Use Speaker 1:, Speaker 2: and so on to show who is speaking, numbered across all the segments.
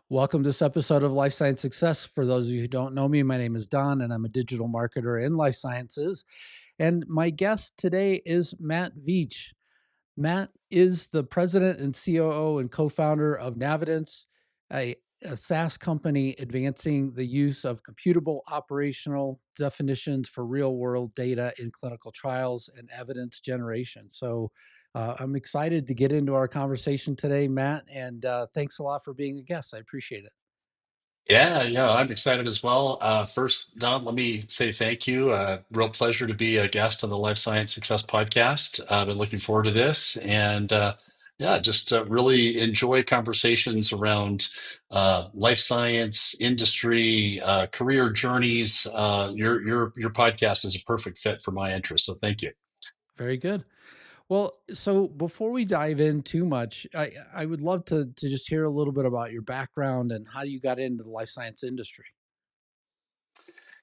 Speaker 1: Welcome to this episode of Life Science Success. For those of you who don't know me, my name is Don, and I'm a digital marketer in life sciences. And my guest today is Matt Veatch. Matt is the president and COO and co-founder of Navidence, a SaaS company advancing the use of computable operational definitions for real-world data in clinical trials and evidence generation. So I'm excited to get into our conversation today, Matt, and thanks a lot for being a guest. I appreciate it.
Speaker 2: Yeah, I'm excited as well. First, Don, let me say thank you. Real pleasure to be a guest on the Life Science Success Podcast. I've been looking forward to this, and yeah, just really enjoy conversations around life science, industry, career journeys. Your podcast is a perfect fit for my interest, so thank you.
Speaker 1: Very good. Well, so before we dive in too much, I would love to just hear a little bit about your background and how you got into the life science industry.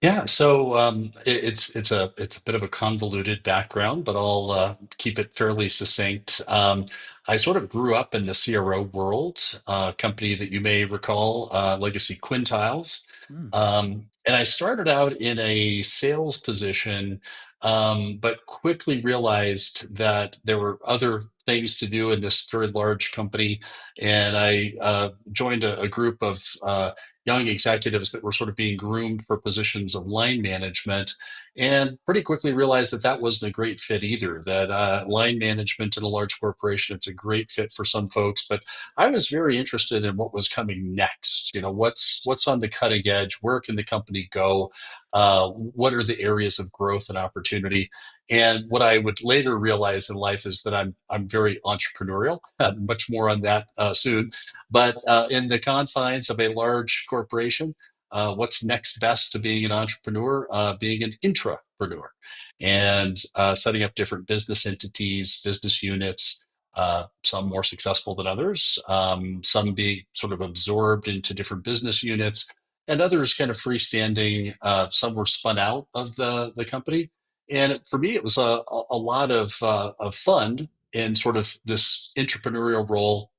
Speaker 2: Yeah, so it's a bit of a convoluted background, but I'll keep it fairly succinct. I sort of grew up in the CRO world, company that you may recall, legacy Quintiles,
Speaker 1: Mm,
Speaker 2: and I started out in a sales position, but quickly realized that there were other things to do in this very large company, and I joined a group of young executives that were sort of being groomed for positions of line management, and pretty quickly realized that that wasn't a great fit either. That line management in a large corporation, it's a great fit for some folks, but I was very interested in what was coming next. You know, what's on the cutting edge? Where can the company go? What are the areas of growth and opportunity? And what I would later realize in life is that I'm very entrepreneurial. Much more on that soon. But in the confines of a large corporation, what's next best to being an entrepreneur? Being an intrapreneur and setting up different business entities, business units, some more successful than others, some being sort of absorbed into different business units, and others kind of freestanding. Some were spun out of the company. And for me, it was a lot of fun in sort of this entrepreneurial role,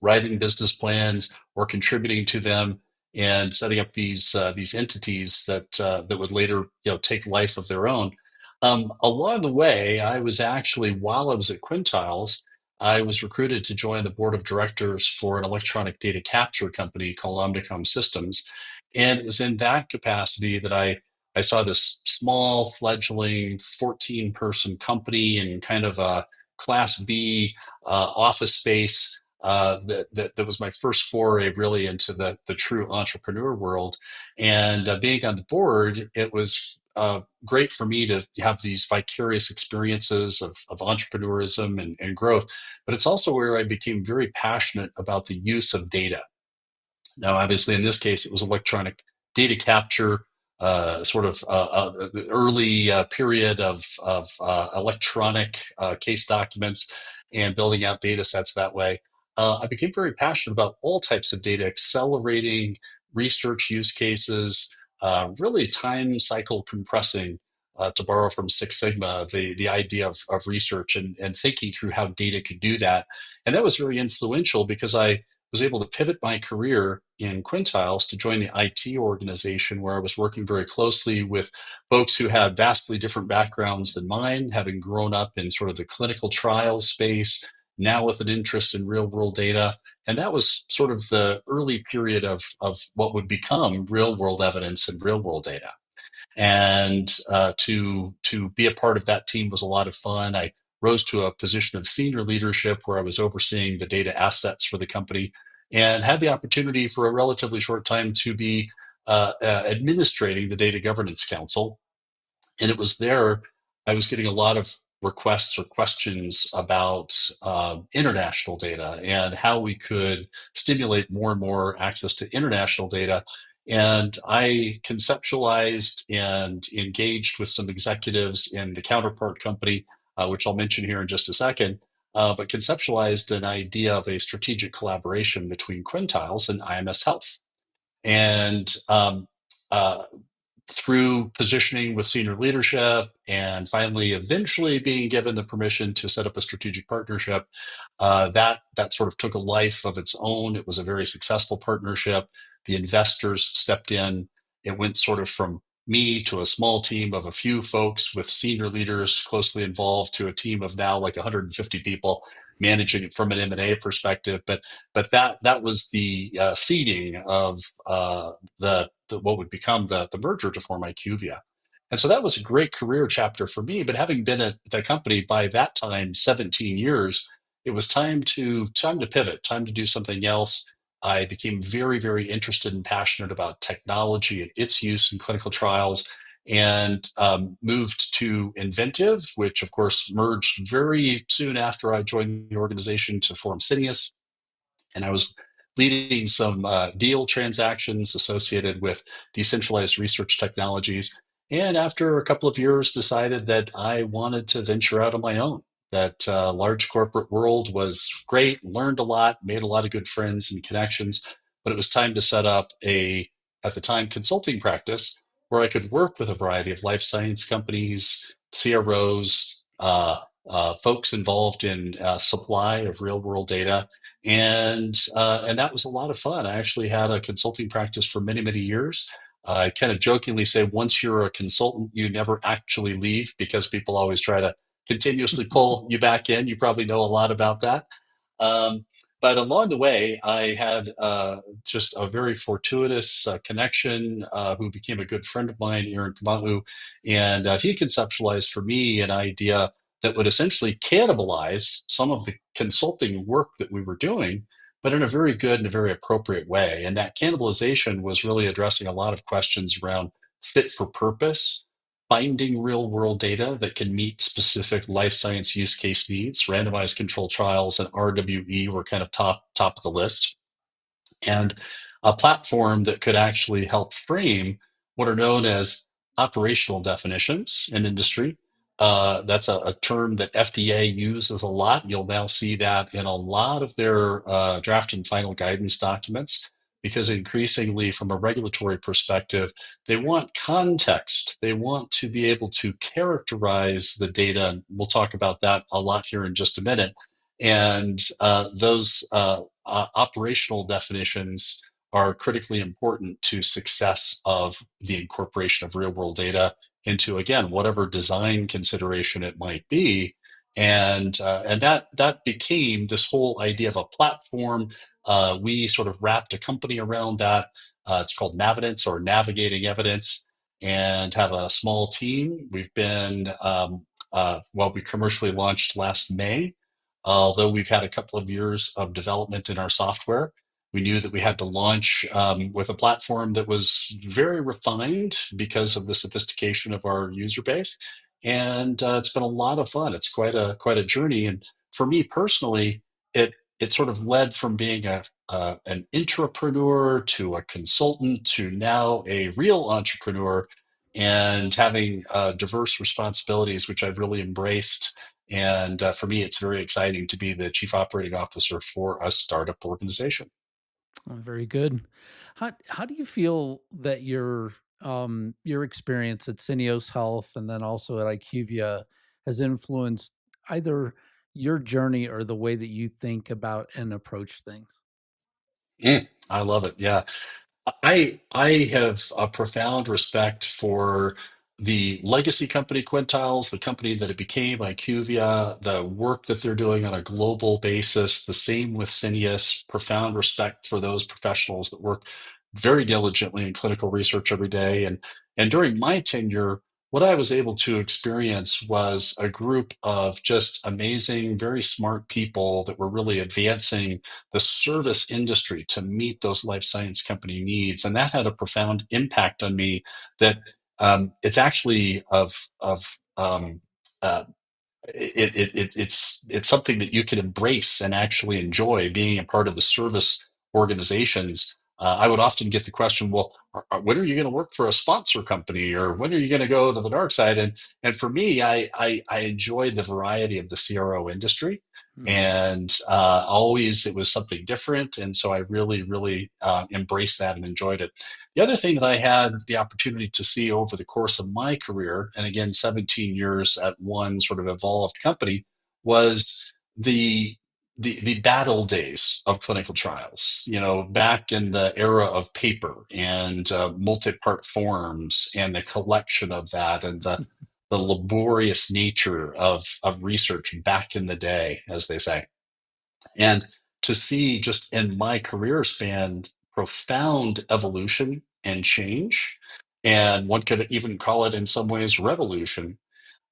Speaker 2: writing business plans or contributing to them and setting up these entities that would later take life of their own. Along the way, I was actually while I was at Quintiles, I was recruited to join the board of directors for an electronic data capture company called Omnicom Systems, and it was in that capacity that I saw this small fledgling 14-person company in kind of a Class B office space that was my first foray really into the true entrepreneur world. And being on the board, it was great for me to have these vicarious experiences of entrepreneurism and growth. But it's also where I became very passionate about the use of data. Now, obviously, in this case, it was electronic data capture, sort of the early period of electronic case documents and building out data sets that way. I became very passionate about all types of data, accelerating research use cases, really time cycle compressing. To borrow from Six Sigma, the idea of research and thinking through how data could do that. And that was very influential because I was able to pivot my career in Quintiles to join the IT organization where I was working very closely with folks who had vastly different backgrounds than mine, having grown up in sort of the clinical trial space, now with an interest in real world data. And that was sort of the early period of what would become real world evidence and real world data. And to be a part of that team was a lot of fun. I rose to a position of senior leadership where I was overseeing the data assets for the company and had the opportunity for a relatively short time to be administrating the Data Governance Council. And it was there I was getting a lot of requests or questions about international data and how we could stimulate more and more access to international data. And I conceptualized and engaged with some executives in the counterpart company, which I'll mention here in just a second, but conceptualized an idea of a strategic collaboration between Quintiles and IMS Health. And uh, through positioning with senior leadership and finally eventually being given the permission to set up a strategic partnership, that sort of took a life of its own. It was a very successful partnership. The investors stepped in. It went sort of from me to a small team of a few folks with senior leaders closely involved to a team of now like 150 people managing it from an M&A perspective. But that was the seeding of the what would become the merger to form IQVIA. And so that was a great career chapter for me. But having been at the company by that time 17 years, it was time to pivot, time to do something else. I became very, very interested and passionate about technology and its use in clinical trials, and moved to Inventive, which of course merged very soon after I joined the organization to form Syneos. And I was leading some deal transactions associated with decentralized research technologies. And after a couple of years, decided that I wanted to venture out on my own. That large corporate world was great, learned a lot, made a lot of good friends and connections, but it was time to set up at the time, consulting practice where I could work with a variety of life science companies, CROs, folks involved in supply of real world data, and that was a lot of fun. I actually had a consulting practice for many, many years. I kind of jokingly say once you're a consultant, you never actually leave because people always try to continuously pull you back in. You probably know a lot about that. Um, but along the way, I had just a very fortuitous connection who became a good friend of mine, Aaron Kamahu, and he conceptualized for me an idea that would essentially cannibalize some of the consulting work that we were doing, but in a very good and a very appropriate way. And that cannibalization was really addressing a lot of questions around fit for purpose, finding real world data that can meet specific life science use case needs. Randomized controlled trials and RWE were kind of top of the list, and a platform that could actually help frame what are known as operational definitions in industry. That's a term that FDA uses a lot. You'll now see that in a lot of their draft and final guidance documents, because increasingly, from a regulatory perspective, they want context. They want to be able to characterize the data. And we'll talk about that a lot here in just a minute. And those operational definitions are critically important to success of the incorporation of real world data into, again, whatever design consideration it might be. And that became this whole idea of a platform. We sort of wrapped a company around that. It's called Navidence, or Navigating Evidence, and have a small team. We've been well, we commercially launched last May. Although we've had a couple of years of development in our software, we knew that we had to launch with a platform that was very refined because of the sophistication of our user base. And it's been a lot of fun. It's quite a journey. And for me personally, it sort of led from being an entrepreneur to a consultant to now a real entrepreneur, and having diverse responsibilities, which I've really embraced. And for me, it's very exciting to be the chief operating officer for a startup organization.
Speaker 1: Oh, very good. How do you feel that your experience at Syneos Health and then also at IQVIA has influenced either your journey or the way that you think about and approach things?
Speaker 2: I love it. Yeah. I have a profound respect for the legacy company Quintiles, the company that it became, IQVIA, the work that they're doing on a global basis. The same with Syneos. Profound respect for those professionals that work very diligently in clinical research every day. And during my tenure, what I was able to experience was a group of just amazing, very smart people that were really advancing the service industry to meet those life science company needs. And that had a profound impact on me, that it's actually of uh, it's something that you can embrace and actually enjoy, being a part of the service organizations I would often get the question, well, when are you going to work for a sponsor company, or when are you going to go to the dark side? And for me, I enjoyed the variety of the CRO industry,
Speaker 1: Mhm.
Speaker 2: and always it was something different, and so I really embraced that and enjoyed it. The other thing that I had the opportunity to see over the course of my career, and again, 17 years at one sort of evolved company, was the battle days of clinical trials. You know, back in the era of paper and multi-part forms and the collection of that, and the laborious nature of research back in the day, as they say. And to see just in my career span profound evolution and change, and one could even call it in some ways revolution,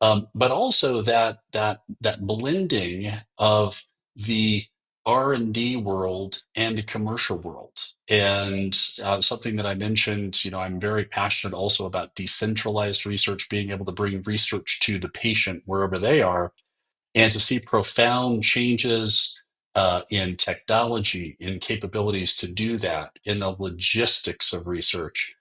Speaker 2: but also that blending of the R&D world and the commercial world. And something that I mentioned, you know, I'm very passionate also about decentralized research, being able to bring research to the patient wherever they are, and to see profound changes in technology, in capabilities to do that, in the logistics of research.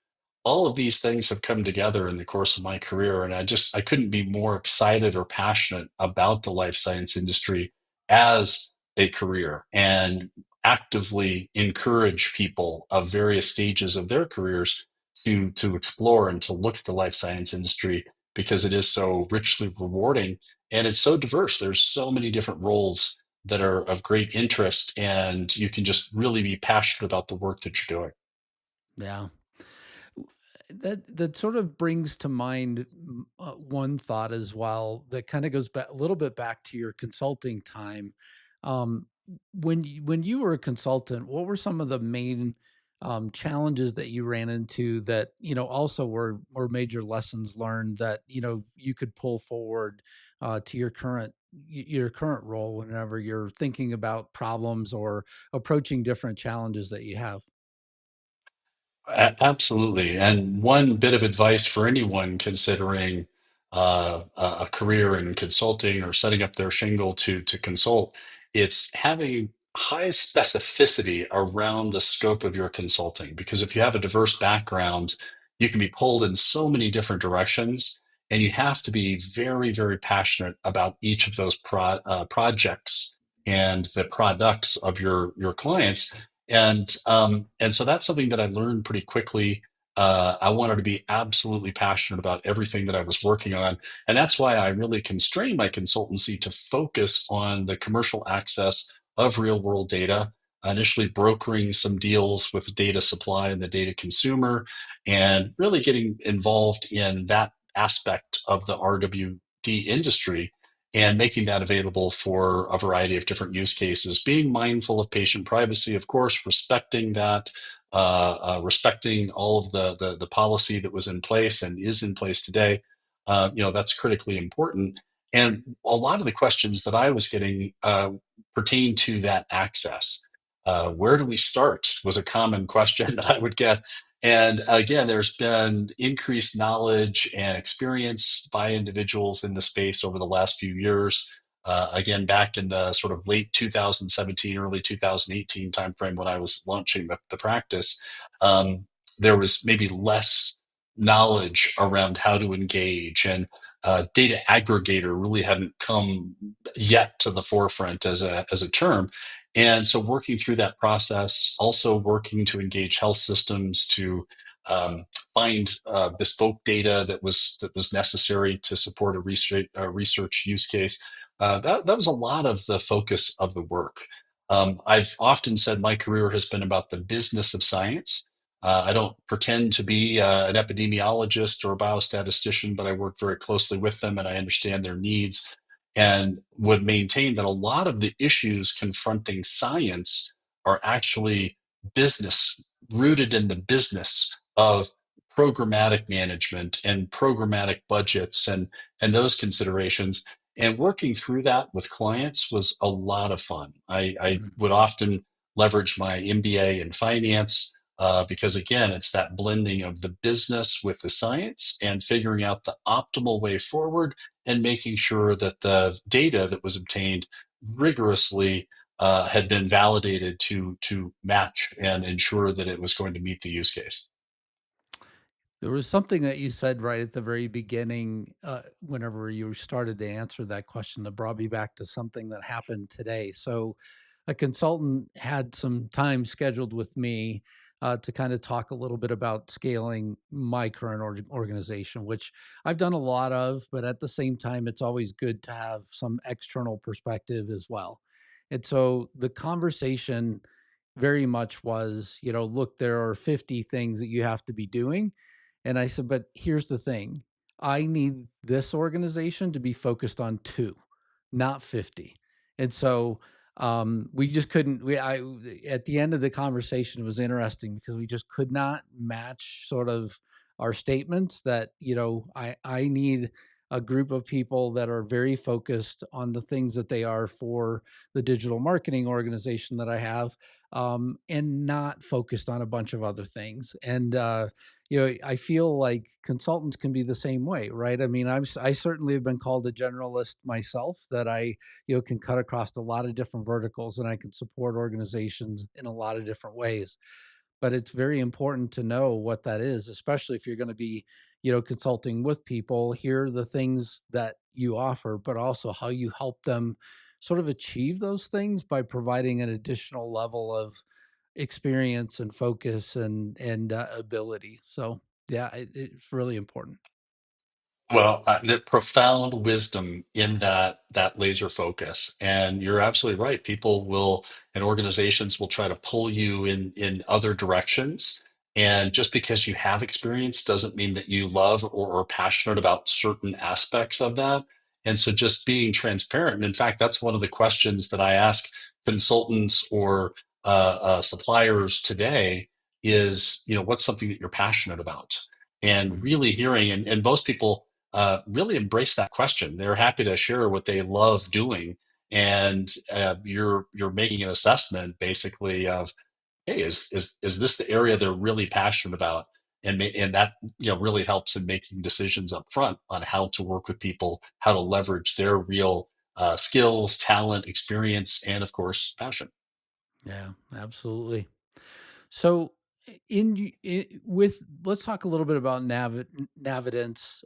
Speaker 2: All of these things have come together in the course of my career, and I couldn't be more excited or passionate about the life science industry as a career, and actively encourage people of various stages of their careers to explore and to look at the life science industry, because it is so richly rewarding and it's so diverse. There's so many different roles that are of great interest, and you can just really be passionate about the work that you're doing.
Speaker 1: Yeah. That sort of brings to mind one thought as well that kind of goes back a little bit back to your consulting time. Um, when you were a consultant, what were some of the main challenges that you ran into that also were major lessons learned that you could pull forward to your current role whenever you're thinking about problems or approaching different challenges that you have?
Speaker 2: Absolutely. And one bit of advice for anyone considering a career in consulting or setting up their shingle to consult, it's having high specificity around the scope of your consulting. Because if you have a diverse background, you can be pulled in so many different directions, and you have to be very passionate about each of those projects and the products of your clients. And so that's something that I learned pretty quickly. I wanted to be absolutely passionate about everything that I was working on, and that's why I really constrained my consultancy to focus on the commercial access of real world data. Initially brokering some deals with data supply and the data consumer, and really getting involved in that aspect of the RWD industry, and making that available for a variety of different use cases, being mindful of patient privacy, of course, respecting that, respecting all of the policy that was in place and is in place today. That's critically important. And a lot of the questions that I was getting pertain to that access. Where do we start was a common question that I would get. And again, there's been increased knowledge and experience by individuals in the space over the last few years. Again, back in the sort of late 2017, early 2018 timeframe when I was launching the practice, there was maybe less knowledge around how to engage, and data aggregator really hadn't come yet to the forefront as a term. And so working through that process, also working to engage health systems to find bespoke data that was necessary to support a research use case. That was a lot of the focus of the work. I've often said my career has been about the business of science. I don't pretend to be an epidemiologist or a biostatistician, but I work very closely with them and I understand their needs, and would maintain that a lot of the issues confronting science are actually business, rooted in the business of programmatic management and programmatic budgets and those considerations. And working through that with clients was a lot of fun. I
Speaker 1: Mhm.
Speaker 2: would often leverage my MBA in finance, because again, it's that blending of the business with the science and figuring out the optimal way forward, and making sure that the data that was obtained rigorously had been validated to match and ensure that it was going to meet the use case.
Speaker 1: There was something that you said right at the very beginning, whenever you started to answer that question, that brought me back to something that happened today. So, a consultant had some time scheduled with me to kind of talk a little bit about scaling my current organization, which I've done a lot of, but at the same time, it's always good to have some external perspective as well. And so, the conversation very much was, look, there are 50 things that you have to be doing, and I said, but here's the thing. I need this organization to be focused on 2, not 50. And so we just couldn't we I at the end of the conversation, it was interesting because we just could not match sort of our statements that, I need a group of people that are very focused on the things that they are for the digital marketing organization that I have, and not focused on a bunch of other things. And I feel like consultants can be the same way, right? I mean, I certainly have been called a generalist myself, that I, can cut across a lot of different verticals and I can support organizations in a lot of different ways. But it's very important to know what that is, especially if you're going to be, consulting with people. Here are the things that you offer, but also how you help them sort of achieve those things by providing an additional level of experience and focus and ability. So yeah, it's really important.
Speaker 2: Well, the profound wisdom in that laser focus, and you're absolutely right. People will and organizations will try to pull you in other directions, and just because you have experience doesn't mean that you love or are passionate about certain aspects of that. And so, just being transparent. And in fact, that's one of the questions that I ask consultants or suppliers today is, what's something that you're passionate about? And
Speaker 1: Mhm.
Speaker 2: really hearing, and most people really embrace that question. They're happy to share what they love doing, and you're making an assessment basically of, hey, is this the area they're really passionate about, and that really helps in making decisions up front on how to work with people, how to leverage their real skills, talent, experience, and of course passion.
Speaker 1: Yeah, absolutely. So, with let's talk a little bit about Navidence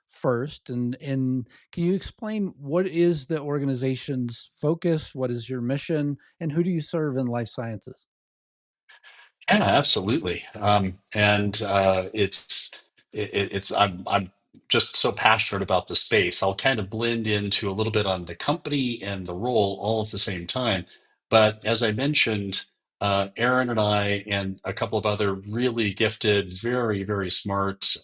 Speaker 1: first, and can you explain what is the organization's focus, what is your mission, and who do you serve in life sciences?
Speaker 2: Yeah, absolutely. And it's I'm just so passionate about the space. I'll kind of blend into a little bit on the company and the role all at the same time. But as I mentioned, Aaron and I and a couple of other really gifted, very smart,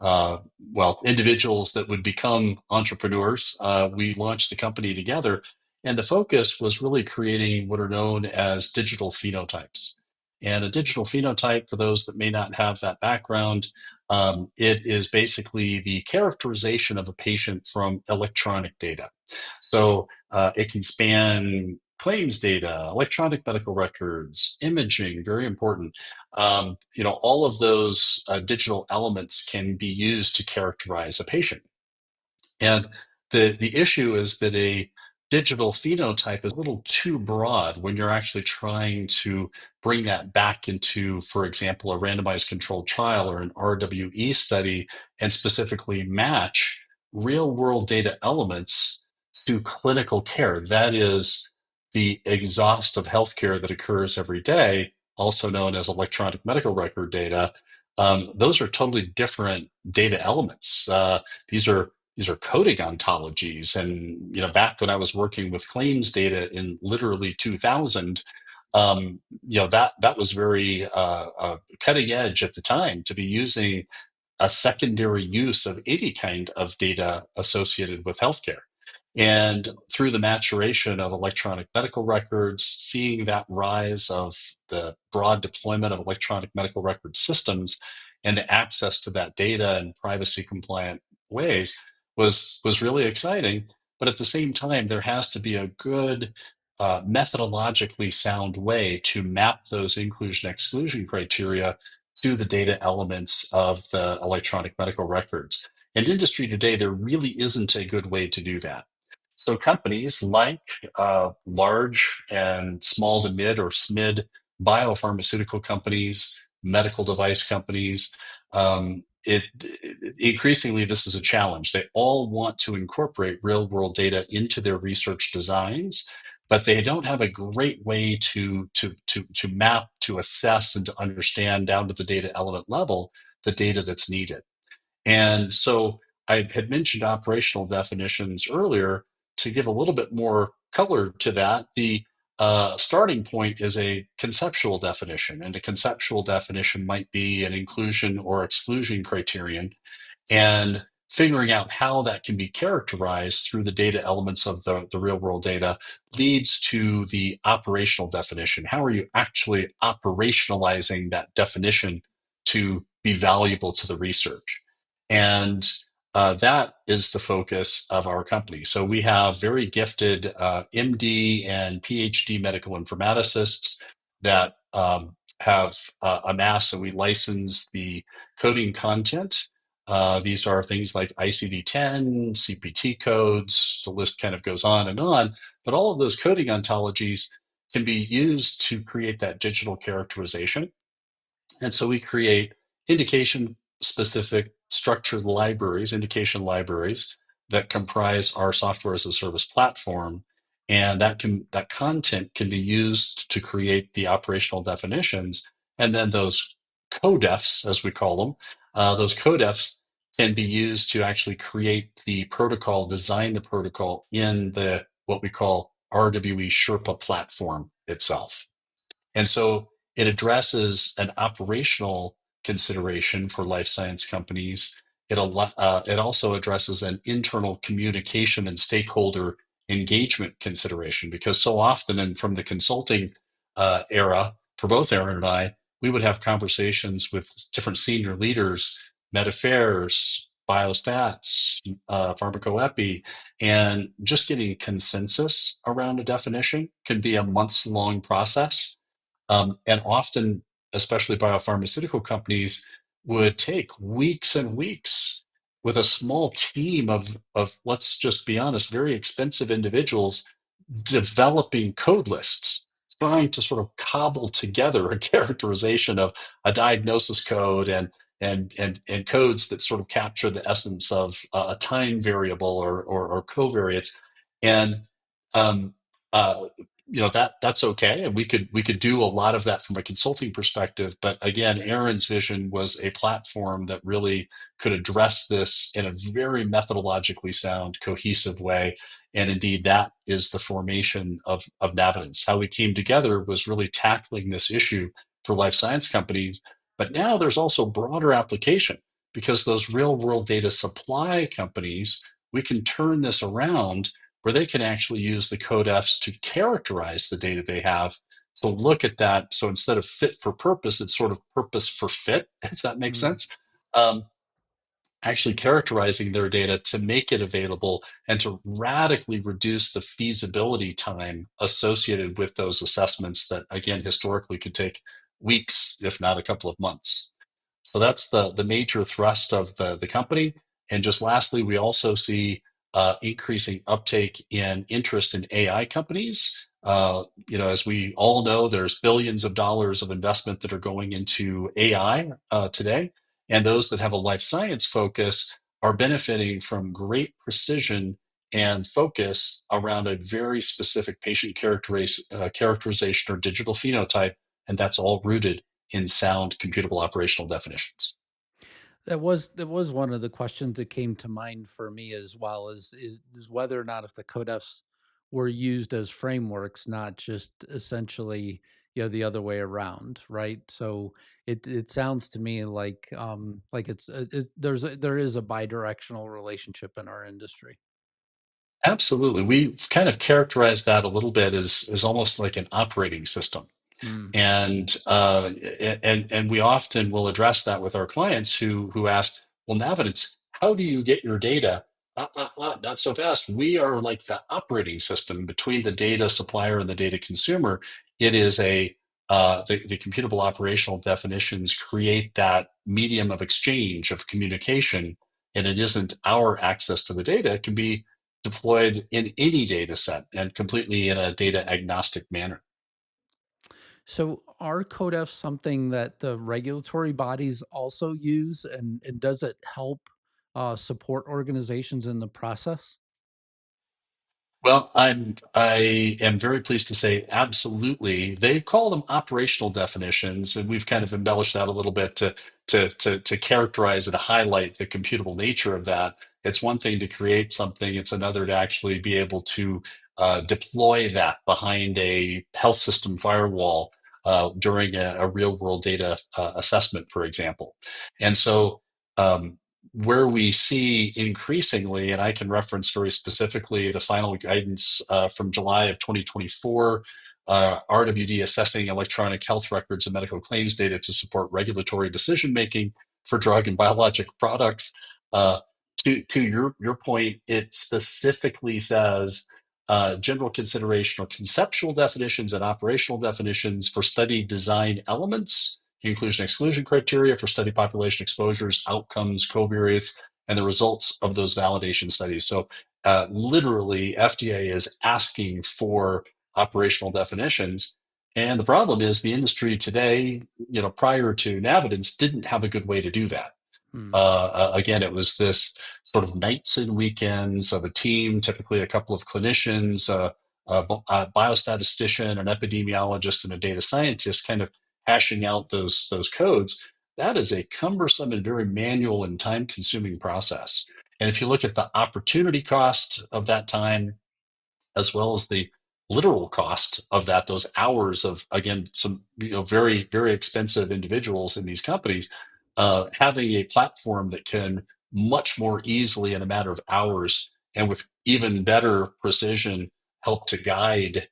Speaker 2: well, individuals that would become entrepreneurs. We launched the company together, and the focus was really creating what are known as digital phenotypes. And a digital phenotype, for those that may not have that background, it is basically the characterization of a patient from electronic data. So it can span claims data, electronic medical records, imaging, very important. All of those digital elements can be used to characterize a patient. And the issue is that a digital phenotype is a little too broad when you're actually trying to bring that back into, for example, a randomized controlled trial or an RWE study, and specifically match real world data elements to clinical care. That is the exhaustive healthcare that occurs every day, also known as electronic medical record data. Those are totally different data elements. These are coding ontologies. And back when I was working with claims data in literally 2000, that was very cutting edge at the time to be using a secondary use of any kind of data associated with healthcare. And through the maturation of electronic medical records, seeing that rise of the broad deployment of electronic medical record systems and the access to that data in privacy compliant ways was really exciting. But at the same time, there has to be a good methodologically sound way to map those inclusion exclusion criteria to the data elements of the electronic medical records. And industry today, there really isn't a good way to do that. So companies like large and small to mid or SMID biopharmaceutical companies, medical device companies, increasingly this is a challenge. They all want to incorporate real world data into their research designs, but they don't have a great way to map, to assess, and to understand down to the data element level the data that's needed. And so I had mentioned operational definitions earlier. To give a little bit more color to that, the starting point is a conceptual definition, and a conceptual definition might be an inclusion or exclusion criterion, and figuring out how that can be characterized through the data elements of the real world data leads to the operational definition. How are you actually operationalizing that definition to be valuable to the research? And that is the focus of our company. So we have very gifted MD and PhD medical informaticists that have amassed, and we license the coding content. These are things like ICD-10, CPT codes, the list kind of goes on, but all of those coding ontologies can be used to create that digital characterization. And so we create indication specific structured libraries, indication libraries that comprise our software as a service platform. And that content can be used to create the operational definitions. And then those codefs, as we call them, those codefs can be used to actually create the protocol, design the protocol in the what we call RWE Sherpa platform itself. And so it addresses an operational consideration for life science companies. It also addresses an internal communication and stakeholder engagement consideration, because so often, and from the consulting era, for both Aaron and I, we would have conversations with different senior leaders, med affairs, biostats, pharmacoepi, and just getting consensus around a definition can be a months long process. And often, especially biopharmaceutical companies, would take weeks and weeks with a small team of, let's just be honest, very expensive individuals developing code lists, trying to sort of cobble together a characterization of a diagnosis code and codes that sort of capture the essence of a time variable or covariates. And um, uh, that's okay, and we could do a lot of that from a consulting perspective. But again, Aaron's vision was a platform that really could address this in a very methodologically sound, cohesive way. And indeed, that is the formation of Navidence. How we came together was really tackling this issue for life science companies. But now there's also broader application, because those real world data supply companies, we can turn this around where they can actually use the codefs to characterize the data they have. So look at that. So instead of fit for purpose, it's sort of purpose for fit, if that makes
Speaker 1: Mm.
Speaker 2: sense. Um, Actually characterizing their data to make it available and to radically reduce the feasibility time associated with those assessments that, again, historically could take weeks, if not a couple of months. So that's the major thrust of the company. And just lastly, we also see increasing uptake in interest in AI companies. As we all know, there's billions of dollars of investment that are going into AI today. And those that have a life science focus are benefiting from great precision and focus around a very specific patient characterization or digital phenotype. And that's all rooted in sound computable operational definitions.
Speaker 1: That was one of the questions that came to mind for me as well, is whether or not, if the codefs were used as frameworks, not just essentially, the other way around, right? So it sounds to me like there is a bidirectional relationship in our industry.
Speaker 2: Absolutely. We kind of characterize that a little bit as almost like an operating system.
Speaker 1: Mm.
Speaker 2: And we often will address that with our clients who ask, well, Navidence, how do you get your data? Not so fast. We are like the operating system between the data supplier and the data consumer. It is the computable operational definitions create that medium of exchange, of communication, and it isn't our access to the data. It can be deployed in any data set and completely in a data agnostic manner.
Speaker 1: So are CodeF something that the regulatory bodies also use, and does it help support organizations in the process?
Speaker 2: Well, I am very pleased to say absolutely. They call them operational definitions, and we've kind of embellished that a little bit to characterize and highlight the computable nature of that. It's one thing to create something; it's another to actually be able to deploy that behind a health system firewall during a real world data assessment, for example. And so. Where we see increasingly, and I can reference very specifically the final guidance from July of 2024, RWD assessing electronic health records and medical claims data to support regulatory decision making for drug and biologic products. Uh, to your point, it specifically says general consideration or conceptual definitions and operational definitions for study design elements, inclusion exclusion criteria for study population exposures, outcomes, covariates, and the results of those validation studies. So, literally, FDA is asking for operational definitions. And the problem is the industry today, prior to Navidence, didn't have a good way to do that.
Speaker 1: Hmm.
Speaker 2: Again, it was this sort of nights and weekends of a team, typically a couple of clinicians, a biostatistician, an epidemiologist, and a data scientist, kind of hashing out those codes. That is a cumbersome and very manual and time-consuming process. And if you look at the opportunity cost of that time, as well as the literal cost of that, those hours of, again, some very very expensive individuals in these companies, having a platform that can much more easily in a matter of hours and with even better precision help to guide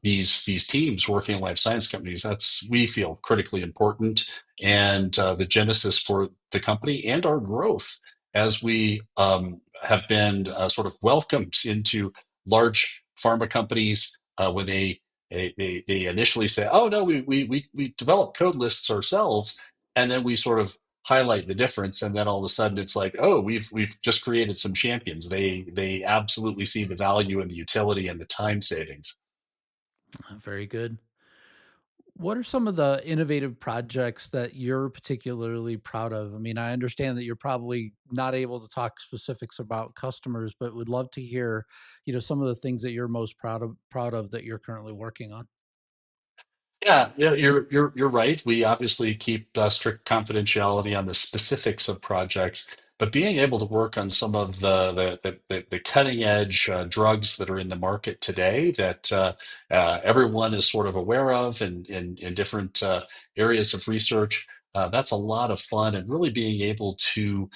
Speaker 2: these teams working in life science companies, that's, we feel, critically important, and the genesis for the company and our growth as we have been sort of welcomed into large pharma companies when they initially say, "Oh no, we develop code lists ourselves," and then we sort of highlight the difference, and then all of a sudden it's like, "Oh, we've just created some champions." They absolutely see the value and the utility and the time savings.
Speaker 1: Very good. What are some of the innovative projects that you're particularly proud of? I mean, I understand that you're probably not able to talk specifics about customers, but would love to hear, some of the things that you're most proud of that you're currently working on.
Speaker 2: Yeah, yeah, you're right. We obviously keep strict confidentiality on the specifics of projects, but being able to work on some of the cutting edge drugs that are in the market today that everyone is sort of aware of in different areas of research, that's a lot of fun, and really being able to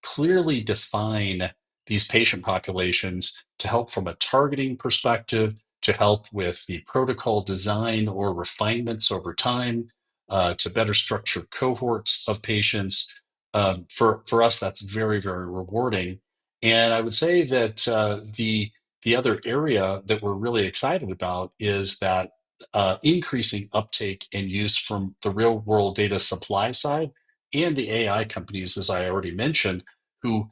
Speaker 2: clearly define these patient populations to help from a targeting perspective, to help with the protocol design or refinements over time, to better structure cohorts of patients. For us, that's very, very rewarding. And I would say that the other area that we're really excited about is that increasing uptake and use from the real world data supply side and the AI companies, as I already mentioned, who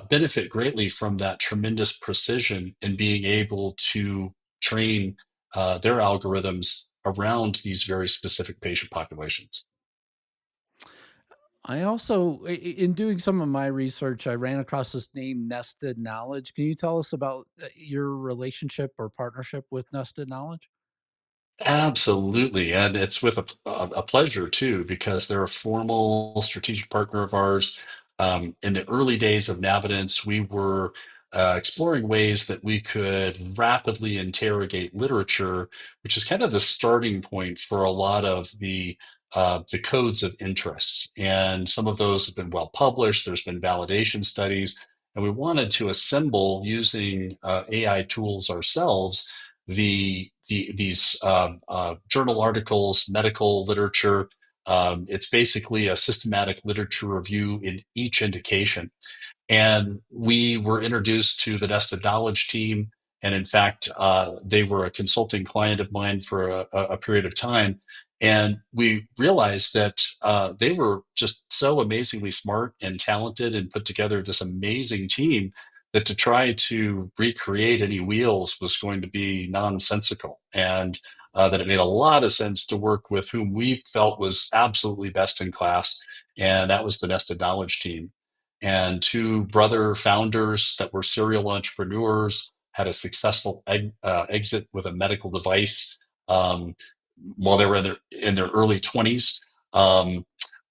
Speaker 2: benefit greatly from that tremendous precision in being able to train their algorithms around these very specific patient populations.
Speaker 1: I also, in doing some of my research, I ran across this name, Nested Knowledge. Can you tell us about your relationship or partnership with Nested Knowledge?
Speaker 2: Absolutely. And it's with a pleasure too, because they're a formal strategic partner of ours. In the early days of Navidence, we were exploring ways that we could rapidly interrogate literature, which is kind of the starting point for a lot of the codes of interest. And some of those have been well published. There's been validation studies, and we wanted to assemble using AI tools ourselves these journal articles, medical literature. It's basically a systematic literature review in each indication. And we were introduced to the Nested Knowledge team. And in fact, they were a consulting client of mine for a period of time. And we realized that they were just so amazingly smart and talented and put together this amazing team that to try to recreate any wheels was going to be nonsensical, and that it made a lot of sense to work with whom we felt was absolutely best in class, and that was the Nested Knowledge team. And two brother founders that were serial entrepreneurs had a successful exit with a medical device um, while they were in their early 20s. Um,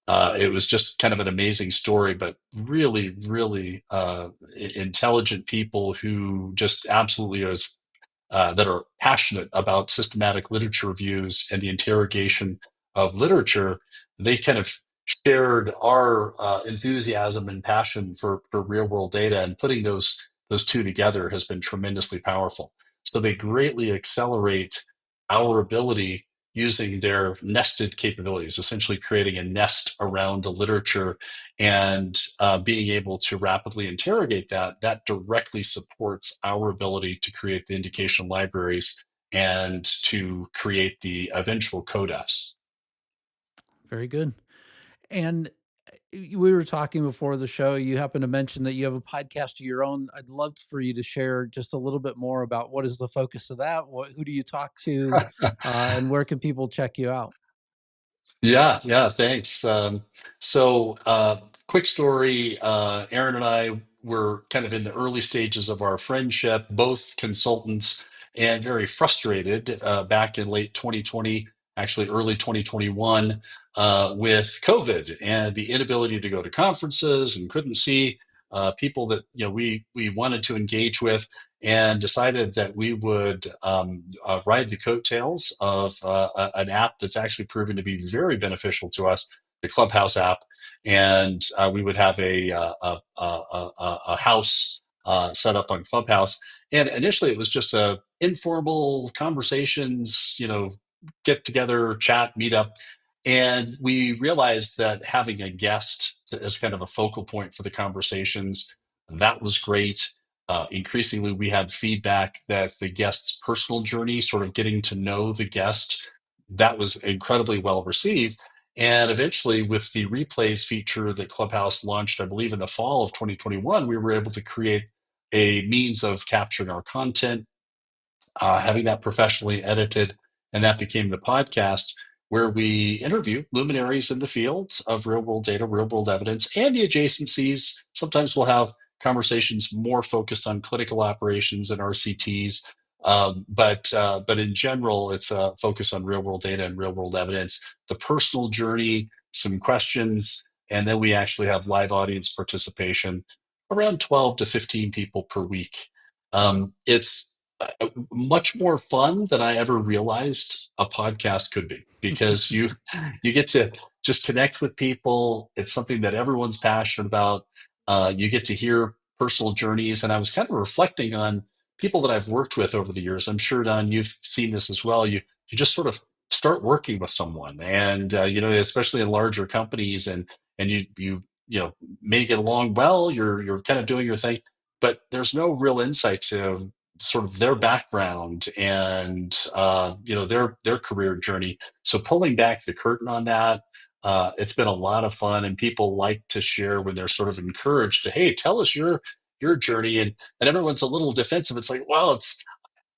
Speaker 2: it was just kind of an amazing story, but really, really intelligent people who just absolutely is that are passionate about systematic literature reviews and the interrogation of literature. They kind of shared our enthusiasm and passion for real world data, and putting those two together has been tremendously powerful. So they greatly accelerate our ability using their nested capabilities, essentially creating a nest around the literature and being able to rapidly interrogate that. That directly supports our ability to create the indication libraries and to create the eventual codefs.
Speaker 1: Very good. And we were talking before the show. You happen to mention that you have a podcast of your own. I'd love for you to share just a little bit more about what is the focus of that. Who do you talk to, and where can people check you out?
Speaker 2: Yeah, yeah, thanks. Quick story. Aaron and I were kind of in the early stages of our friendship, both consultants, and very frustrated back in late 2020, actually early 2021, with COVID and the inability to go to conferences, and couldn't see people that we wanted to engage with, and decided that we would ride the coattails of an app that's actually proven to be very beneficial to us, the Clubhouse app. And we would have a house set up on Clubhouse. And initially, it was just a informal conversations, get together, chat, meet up. And we realized that having a guest as kind of a focal point for the conversations, that was great. Increasingly, we had feedback that the guest's personal journey, sort of getting to know the guest, that was incredibly well received. And eventually, with the replays feature that Clubhouse launched, I believe in the fall of 2021, we were able to create a means of capturing our content, having that professionally edited, and that became the podcast where we interview luminaries in the fields of real world data, real world evidence, and the adjacencies. Sometimes we'll have conversations more focused on clinical operations and RCTs, but in general, it's a focus on real world data and real world evidence, the personal journey, some questions, and then we actually have live audience participation, around 12 to 15 people per week. It's much more fun than I ever realized a podcast could be, because you get to just connect with people. It's something that everyone's passionate about. You get to hear personal journeys, and I was kind of reflecting on people that I've worked with over the years. I'm sure, Don, you've seen this as well. You just sort of start working with someone, and especially in larger companies, and you may get along well. You're kind of doing your thing, but there's no real insight to sort of their background and their career journey. So pulling back the curtain on that, it's been a lot of fun, and people like to share when they're sort of encouraged to, hey, tell us your journey, and everyone's a little defensive. It's like, well,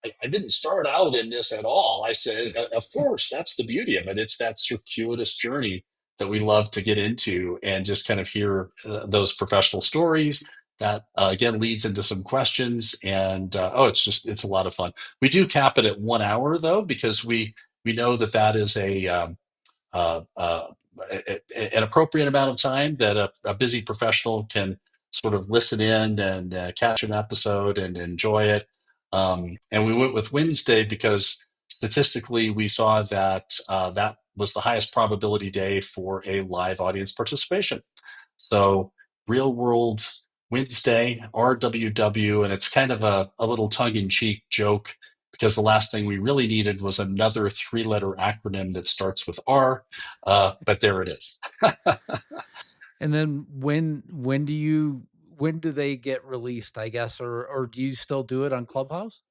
Speaker 2: I didn't start out in this at all. I said, of course, that's the beauty of it. It's that circuitous journey that we love to get into and just kind of hear those professional stories. That again leads into some questions, and it's a lot of fun. We do cap it at 1 hour though, because we know that is uh, uh, an appropriate amount of time that a busy professional can sort of listen in and catch an episode and enjoy it. And we went with Wednesday because statistically we saw that that was the highest probability day for a live audience participation. So real world Wednesday, RWW, and it's kind of a little tongue in cheek joke, because the last thing we really needed was another 3-letter acronym that starts with R, but there it is.
Speaker 1: And then when do they get released, I guess, or do you still do it on Clubhouse?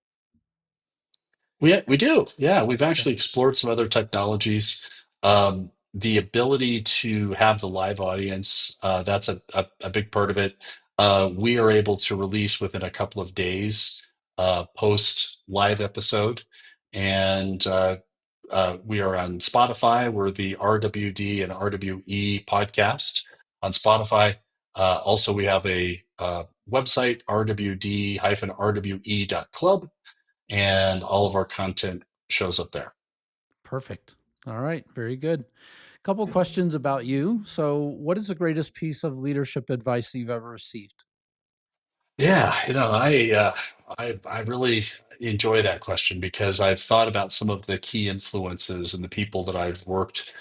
Speaker 2: We do. Yeah, we've
Speaker 1: Okay.
Speaker 2: actually explored some other technologies. The ability to have the live audience, that's a big part of it. we are able to release within a couple of days post live episode. And we are on Spotify. We're the RWD and RWE podcast on Spotify. Also, we have a website, rwd-rwe.club, and all of our content shows up there.
Speaker 1: Perfect. All right. Very good. Couple questions about you. So, what is the greatest piece of leadership advice you've ever received?
Speaker 2: Yeah, I really enjoy that question because I've thought about some of the key influences and the people that I've worked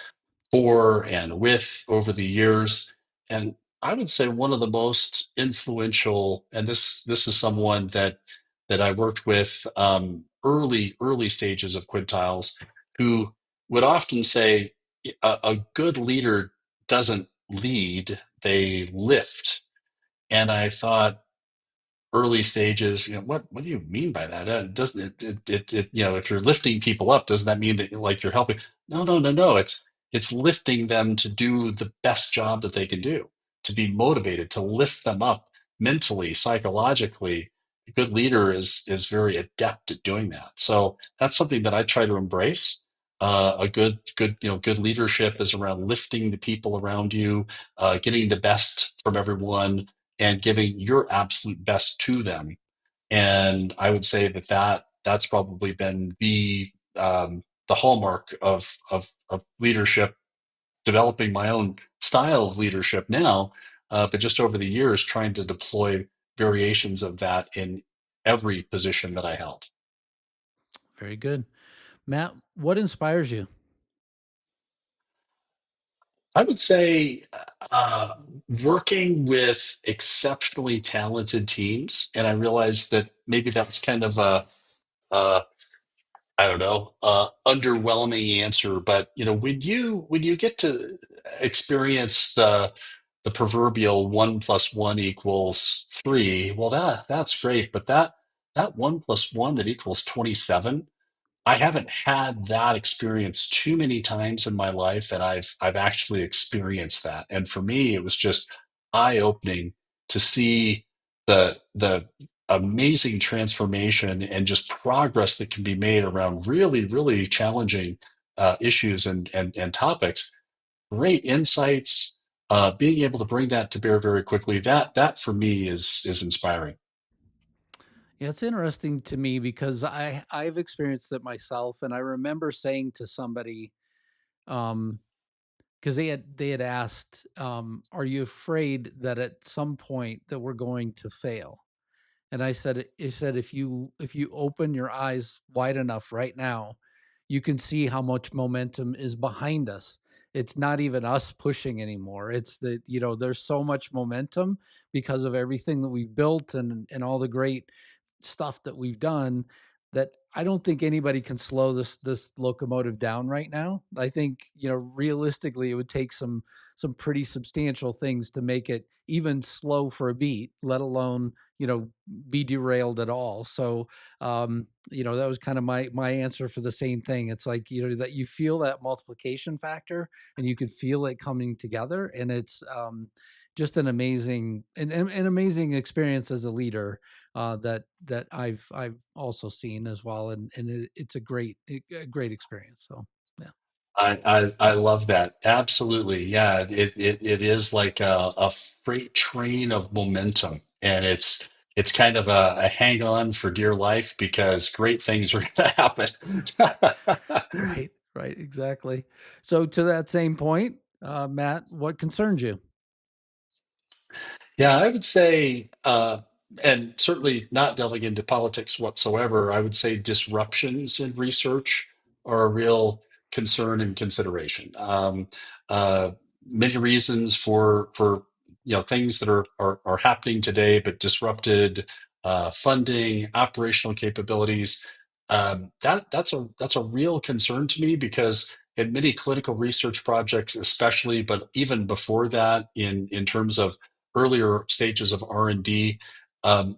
Speaker 2: for and with over the years. And I would say one of the most influential, and this is someone that I worked with early stages of Quintiles, who would often say a good leader doesn't lead, they lift. And I thought, early stages, what do you mean by that? Doesn't if you're lifting people up, doesn't that mean that like you're helping? No, no, no, no. It's lifting them to do the best job that they can do, to be motivated, to lift them up mentally, psychologically. A good leader is very adept at doing that. So that's something that I try to embrace. A good leadership is around lifting the people around you, getting the best from everyone, and giving your absolute best to them. And I would say that's probably been the hallmark of leadership, developing my own style of leadership now, but just over the years trying to deploy variations of that in every position that I held.
Speaker 1: Very good. Matt, what inspires you?
Speaker 2: I would say uh, working with exceptionally talented teams, and I realized that maybe that's kind of a I don't know, underwhelming answer, but when you get to experience the proverbial 1 plus 1 equals 3, well, that's great, but that 1 plus 1 that equals 27, I haven't had that experience too many times in my life, and I've actually experienced that. And for me, it was just eye-opening to see the amazing transformation and just progress that can be made around really, really challenging issues and topics. Great insights, being able to bring that to bear very quickly. That for me is inspiring.
Speaker 1: Yeah, it's interesting to me because I've experienced it myself, and I remember saying to somebody, um, because they had asked, "Are you afraid that at some point that we're going to fail?" And I said, it said, if you open your eyes wide enough right now, you can see how much momentum is behind us. It's not even us pushing anymore. It's that, there's so much momentum because of everything that we've built and all the great stuff that we've done, that I don't think anybody can slow this locomotive down right now. I think, realistically it would take some pretty substantial things to make it even slow for a beat, let alone, be derailed at all. So, that was kind of my answer for the same thing. It's like, that you feel that multiplication factor and you could feel it coming together. And it's just an amazing experience as a leader, that I've also seen as well. And it's a great experience. So yeah.
Speaker 2: I love that. Absolutely. Yeah. It is like a freight train of momentum. And it's kind of a hang on for dear life because great things are going to happen.
Speaker 1: Right, right, exactly. So to that same point, Matt, what concerns you?
Speaker 2: Yeah, I would say, and certainly not delving into politics whatsoever, I would say disruptions in research are a real concern and consideration. Uh, Many reasons for things that are happening today, but disrupted funding, operational capabilities. That's a real concern to me because in many clinical research projects, especially, but even before that, in terms of earlier stages of R&D,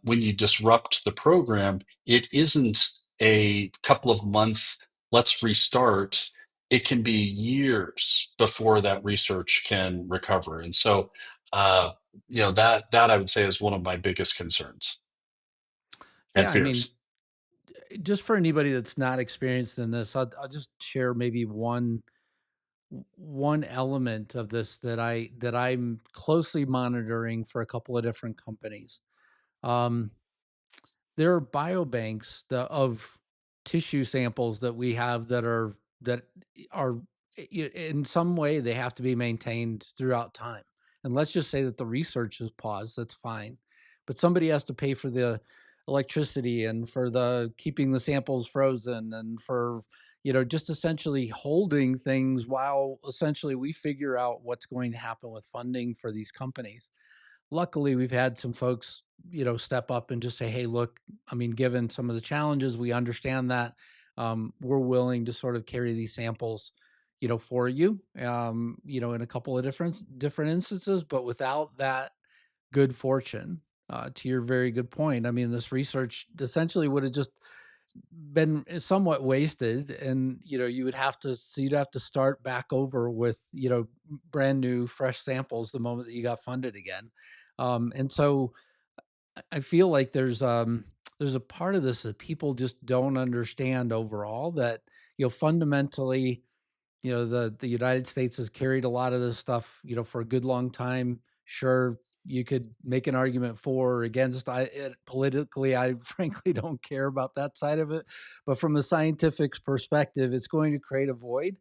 Speaker 2: when you disrupt the program, it isn't a couple of month, let's restart. It can be years before that research can recover. And so uh, that I would say is one of my biggest concerns and
Speaker 1: Yeah, I mean,
Speaker 2: fears.
Speaker 1: just for anybody that's not experienced in this, I'll just share maybe one element of this that I'm closely monitoring for a couple of different companies. Um, there are biobanks of tissue samples that we have that are in some way they have to be maintained throughout time. And let's just say that the research is paused, that's fine. But somebody has to pay for the electricity and for the keeping the samples frozen and for just essentially holding things while essentially we figure out what's going to happen with funding for these companies. Luckily, we've had some folks, step up and just say, "Hey, look, I mean, given some of the challenges, we understand that. We're willing to sort of carry these samples, for you, in a couple of different instances, but without that good fortune, to your very good point. I mean, this research essentially would have just been somewhat wasted, and you'd have to start back over with brand new fresh samples the moment that you got funded again. And so I feel like there's a part of this that people just don't understand overall, that fundamentally, the United States has carried a lot of this stuff, for a good long time. Sure, you could make an argument for or against it politically. I frankly don't care about that side of it, but from a scientific perspective, it's going to create a void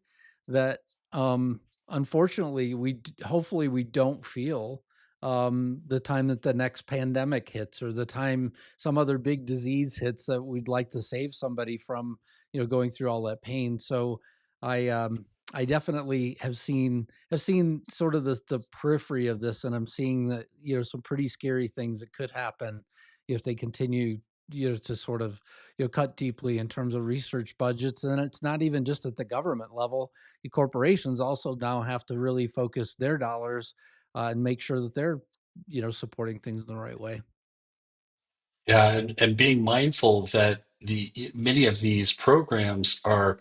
Speaker 1: that, unfortunately, hopefully we don't feel the time that the next pandemic hits or the time some other big disease hits that we'd like to save somebody from, going through all that pain. So I definitely have seen sort of the periphery of this, and I'm seeing that some pretty scary things that could happen if they continue to sort of cut deeply in terms of research budgets. And it's not even just at the government level. The corporations also now have to really focus their dollars and make sure that they're supporting things in the right way.
Speaker 2: Yeah, and being mindful that the many of these programs are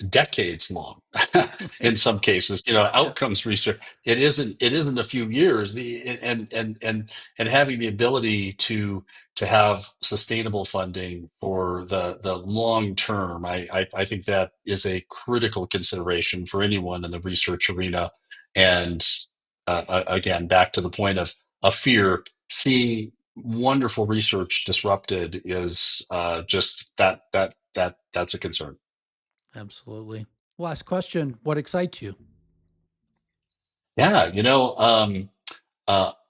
Speaker 2: decades long in
Speaker 1: Right.
Speaker 2: some cases.
Speaker 1: Yeah.
Speaker 2: Outcomes research. It isn't a few years. And having the ability to have sustainable funding for the long term, I think that is a critical consideration for anyone in the research arena. And again, back to the point of fear, seeing wonderful research disrupted is just that's a concern.
Speaker 1: Absolutely. Last question. What excites you?
Speaker 2: Yeah,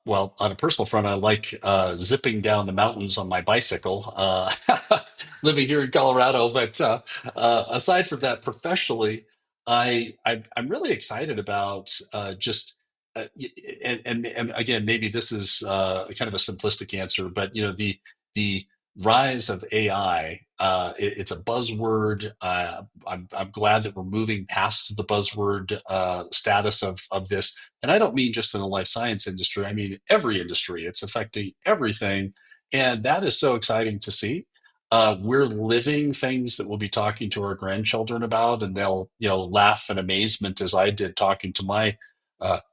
Speaker 2: well, on a personal front, I like zipping down the mountains on my bicycle, living here in Colorado. But aside from that, professionally, I'm really excited about just and again, maybe this is kind of a simplistic answer, but the rise of AI. It's a buzzword. I'm glad that we're moving past the buzzword status of this, and I don't mean just in the life science industry. I mean every industry. It's affecting everything. And that is so exciting to see. We're living things that we'll be talking to our grandchildren about, and they'll, laugh in amazement as I did talking to my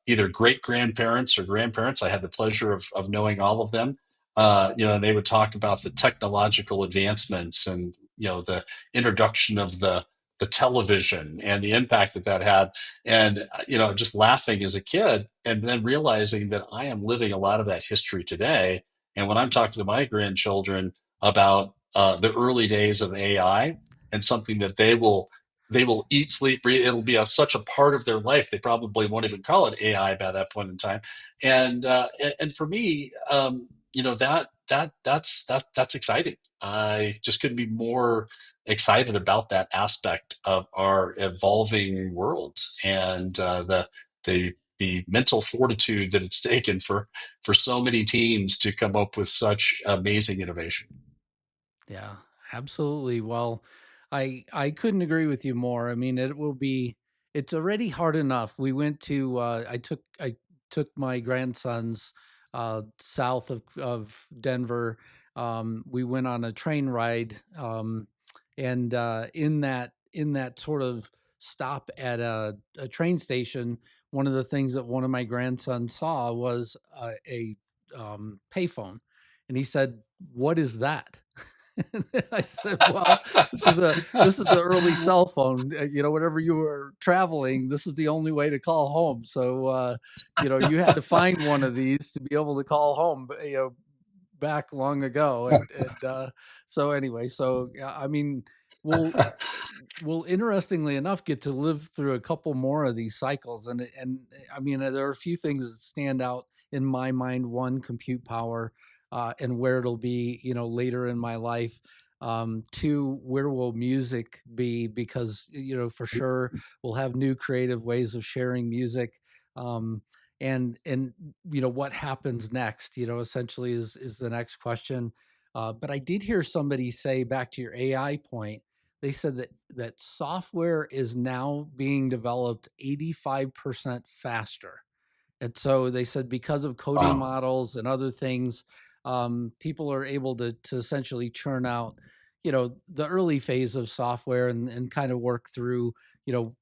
Speaker 2: either great grandparents or grandparents. I had the pleasure of knowing all of them. And they would talk about the technological advancements and, the introduction of the television and the impact that that had, and just laughing as a kid and then realizing that I am living a lot of that history today. And when I'm talking to my grandchildren about the early days of AI and something that they will eat, sleep, breathe, it'll be such a part of their life, they probably won't even call it AI by that point in time. And for me, that's exciting. I just couldn't be more excited about that aspect of our evolving world, and the mental fortitude that it's taken for so many teams to come up with such amazing innovation.
Speaker 1: Yeah, absolutely. Well, I couldn't agree with you more. I mean, it's already hard enough. We went to I took my grandsons south of Denver. We went on a train ride, and in that sort of stop at a train station, one of the things that one of my grandsons saw was a payphone, and he said, "What is that?" And I said, "Well, this is the early cell phone. Whenever you were traveling, this is the only way to call home. So, you had to find one of these to be able to call home, back long ago." And so anyway, so yeah, I mean, we'll we'll interestingly enough get to live through a couple more of these cycles, and I mean, there are a few things that stand out in my mind. One, compute power, and where it'll be, later in my life. Two, where will music be? Because, for sure we'll have new creative ways of sharing music. Um, and what happens next? Essentially is the next question. But I did hear somebody say, back to your AI point, they said that software is now being developed 85% faster. And so they said, because of coding
Speaker 2: Wow.
Speaker 1: models and other things, people are able to essentially churn out, the early phase of software, and kind of work through,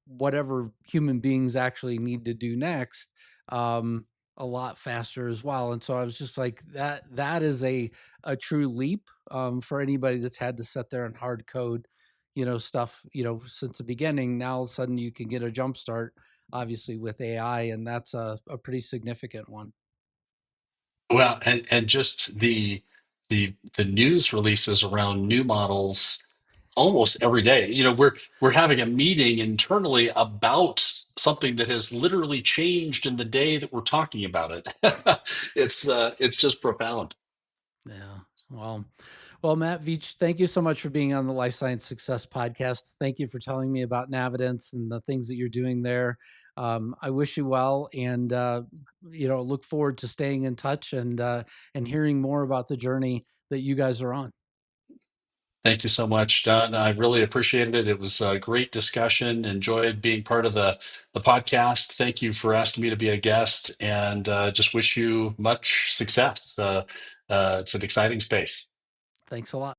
Speaker 1: whatever human beings actually need to do next, um, a lot faster as well. And so I was just like, that is a true leap, for anybody that's had to sit there and hard code, stuff, since the beginning. Now all of a sudden you can get a jump start, obviously, with AI, and that's a pretty significant one.
Speaker 2: Well, and just the news releases around new models almost every day. We're having a meeting internally about something that has literally changed in the day that we're talking about it. It's just profound.
Speaker 1: Yeah. Well, Matt Veatch, thank you so much for being on the Life Science Success Podcast. Thank you for telling me about Navidence and the things that you're doing there. I wish you well, and look forward to staying in touch, and hearing more about the journey that you guys are on.
Speaker 2: Thank you so much, John. I really appreciated it. It was a great discussion. Enjoyed being part of the podcast. Thank you for asking me to be a guest, and just wish you much success. It's an exciting space.
Speaker 1: Thanks a lot.